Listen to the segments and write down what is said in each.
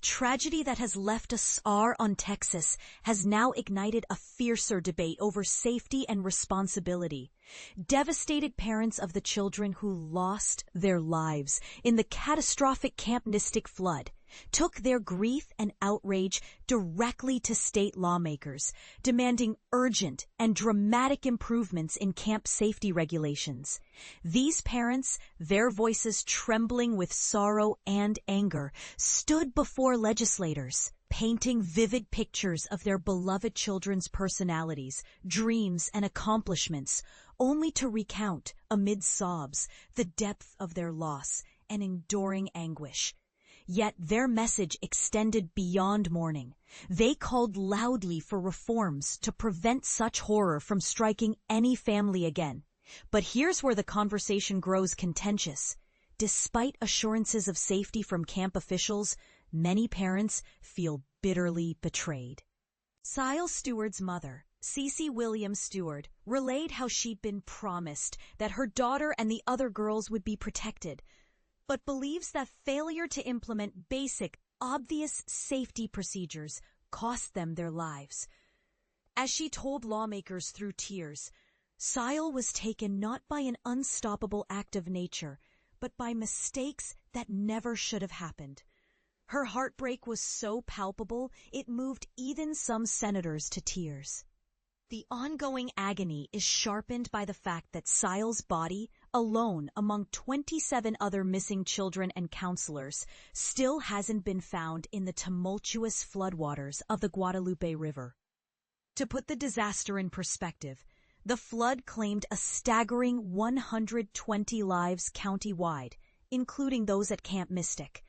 tragedy that has left a scar on Texas has now ignited a fiercer debate over safety and responsibility. Devastated parents of the children who lost their lives in the catastrophic Camp Mystic flood took their grief and outrage directly to state lawmakers, demanding urgent and dramatic improvements in camp safety regulations. These parents, their voices trembling with sorrow and anger, stood before legislators, painting vivid pictures of their beloved children's personalities, dreams, and accomplishments, only to recount, amid sobs, the depth of their loss and enduring anguish. Yet their message extended beyond mourning. They called loudly for reforms to prevent such horror from striking any family again. But here's where the conversation grows contentious. Despite assurances of safety from camp officials, many parents feel bitterly betrayed. Siles Steward's mother, Cece Williams Stewart, relayed how she'd been promised that her daughter and the other girls would be protected, but believes that failure to implement basic, obvious safety procedures cost them their lives. As she told lawmakers through tears, Sile was taken not by an unstoppable act of nature, but by mistakes that never should have happened. Her heartbreak was so palpable, it moved even some senators to tears. The ongoing agony is sharpened by the fact that Sile's body, alone among 27 other missing children and counselors, still hasn't been found in the tumultuous floodwaters of the Guadalupe River. To put the disaster in perspective, the flood claimed a staggering 120 lives county-wide, including those at Camp Mystic.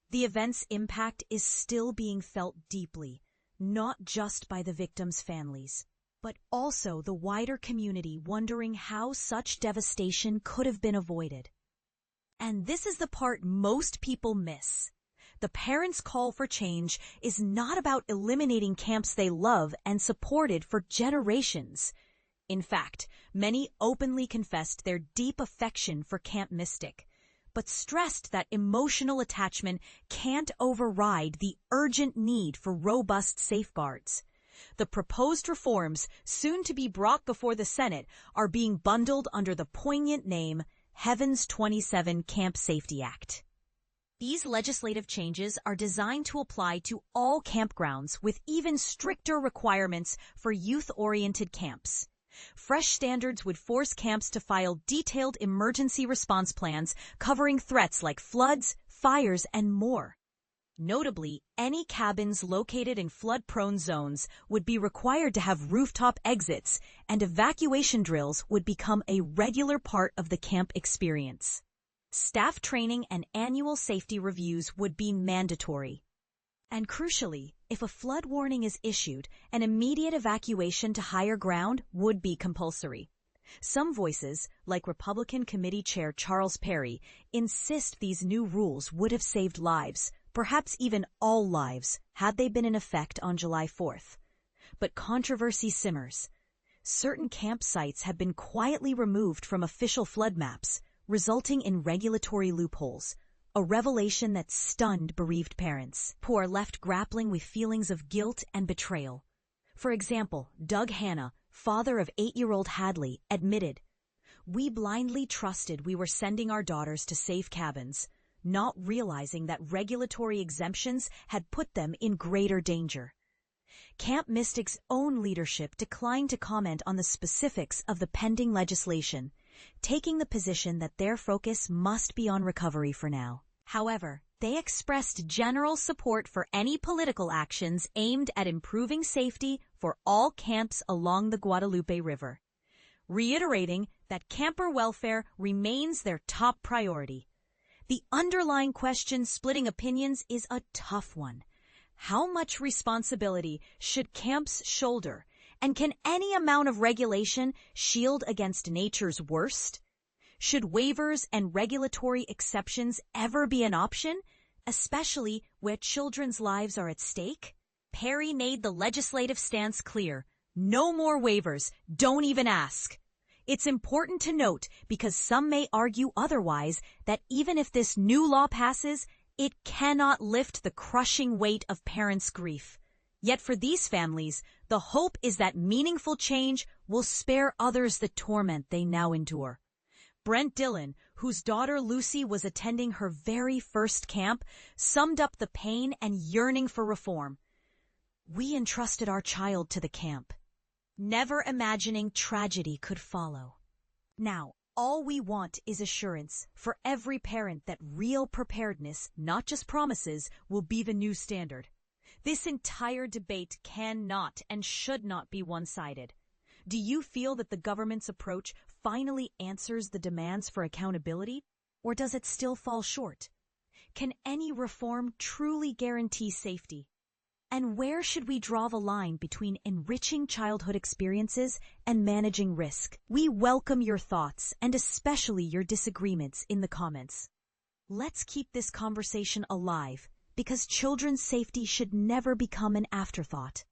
The event's impact is still being felt deeply, not just by the victims' families, but also the wider community wondering how such devastation could have been avoided. And this is the part most people miss. The parents' call for change is not about eliminating camps they love and supported for generations. In fact, many openly confessed their deep affection for Camp Mystic, but stressed that emotional attachment can't override the urgent need for robust safeguards. The proposed reforms, soon to be brought before the Senate, are being bundled under the poignant name Heaven's 27 Camp Safety Act. These legislative changes are designed to apply to all campgrounds with even stricter requirements for youth-oriented camps. Fresh standards would force camps to file detailed emergency response plans covering threats like floods, fires, and more. Notably, any cabins located in flood-prone zones would be required to have rooftop exits, and evacuation drills would become a regular part of the camp experience. Staff training and annual safety reviews would be mandatory. And crucially, if a flood warning is issued, an immediate evacuation to higher ground would be compulsory. Some voices, like Republican Committee Chair Charles Perry, insist these new rules would have saved lives, perhaps even all lives, had they been in effect on July 4th. But controversy simmers. Certain campsites have been quietly removed from official flood maps, resulting in regulatory loopholes, a revelation that stunned bereaved parents, who are left grappling with feelings of guilt and betrayal. For example, Doug Hanna, father of 8-year-old Hadley, admitted, "We blindly trusted we were sending our daughters to safe cabins, not realizing that regulatory exemptions had put them in greater danger." Camp Mystic's own leadership declined to comment on the specifics of the pending legislation, taking the position that their focus must be on recovery for now. However, they expressed general support for any political actions aimed at improving safety for all camps along the Guadalupe River, reiterating that camper welfare remains their top priority. The underlying question splitting opinions is a tough one. How much responsibility should camps shoulder, and can any amount of regulation shield against nature's worst? Should waivers and regulatory exceptions ever be an option, especially where children's lives are at stake? Perry made the legislative stance clear. No more waivers. Don't even ask. It's important to note, because some may argue otherwise, that even if this new law passes, It cannot lift the crushing weight of parents' grief. Yet for these families, the hope is that meaningful change will spare others the torment they now endure. Brent Dillon, whose daughter Lucy was attending her very first camp, summed up the pain and yearning for reform. "We entrusted our child to the camp, never imagining tragedy could follow. Now, all we want is assurance for every parent that real preparedness, not just promises, will be the new standard. This entire debate cannot and should not be one-sided. Do you feel that the government's approach finally answers the demands for accountability, or does it still fall short? Can any reform truly guarantee safety? And where should we draw the line between enriching childhood experiences and managing risk? We welcome your thoughts and especially your disagreements in the comments. Let's keep this conversation alive, because children's safety should never become an afterthought.